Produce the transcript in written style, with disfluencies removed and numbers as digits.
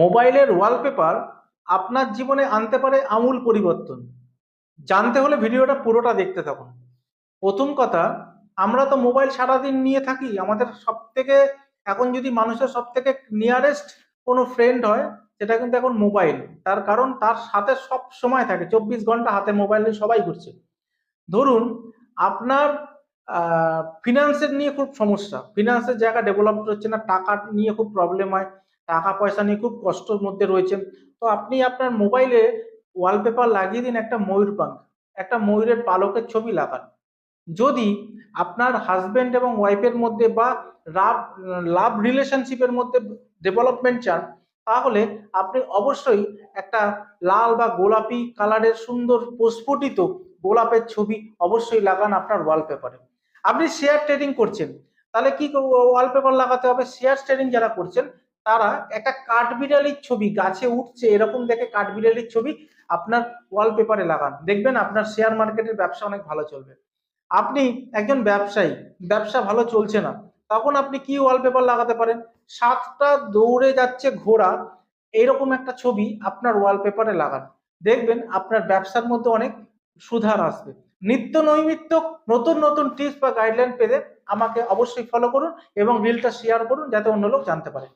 মোবাইলের ওয়ালপেপার আপনার জীবনে আনতে পারে আমূল পরিবর্তন। জানতে হলে ভিডিওটা পুরোটা দেখতে থাকুন। প্রথম কথা, আমরা তো মোবাইল সারাদিন নিয়ে থাকি। আমাদের সব থেকে এখন যদি মানুষের সব থেকে নিয়ারেস্ট কোনো ফ্রেন্ড হয়, সেটা কিন্তু এখন মোবাইল। তার কারণ তার সাথে সব সময় থাকে, 24 ঘন্টা হাতে মোবাইল নিয়ে সবাই ঘুরছে। ধরুন আপনার ফিনান্সের নিয়ে খুব সমস্যা, ফিনান্সের জায়গা ডেভেলপ হচ্ছে না, টাকা নিয়ে খুব প্রবলেম হয়, টাকা পয়সা নিয়ে খুব কষ্টের মধ্যে রয়েছেন। তো আপনি আপনার মোবাইলে ওয়ালপেপার লাগিয়ে দিন একটা ময়ূর পাঙ্খ, একটা ময়ূরের পালকের ছবি লাগান। যদি আপনার হাজবেন্ড এবং ওয়াইফের মধ্যে বা লাভ লাভ রিলেশনশিপের মধ্যে ডেভেলপমেন্ট চান, তাহলে আপনি অবশ্যই একটা লাল বা গোলাপি কালারের সুন্দর প্রস্ফুটিত গোলাপের ছবি অবশ্যই লাগান আপনার ওয়ালপেপারে। আপনি শেয়ার ট্রেডিং করছেন, তাহলে কি ওয়ালপেপার লাগাতে হবে? শেয়ার ট্রেডিং যারা করছেন তারা একটা কাঠবিড়ালির ছবি, গাছে উঠছে এরকম দেখে কাঠবিড়ালির ছবি আপনার ওয়ালপেপারে লাগান, দেখবেন আপনার শেয়ার মার্কেটের ব্যবসা অনেক ভালো চলবে। আপনি একজন ব্যবসায়ী, ব্যবসা ভালো চলছে না, তখন আপনি কি ওয়ালপেপার লাগাতে পারেন? সাতটা দৌড়ে যাচ্ছে ঘোড়া, এইরকম একটা ছবি আপনার ওয়ালপেপারে লাগান, দেখবেন আপনার ব্যবসার মধ্যে অনেক সুধার আসবে। নিত্য নৈমিত্য নতুন নতুন টিপস বা গাইডলাইন পেতে আমাকে অবশ্যই ফলো করুন এবং রিলটা শেয়ার করুন যাতে অন্য লোক জানতে পারে।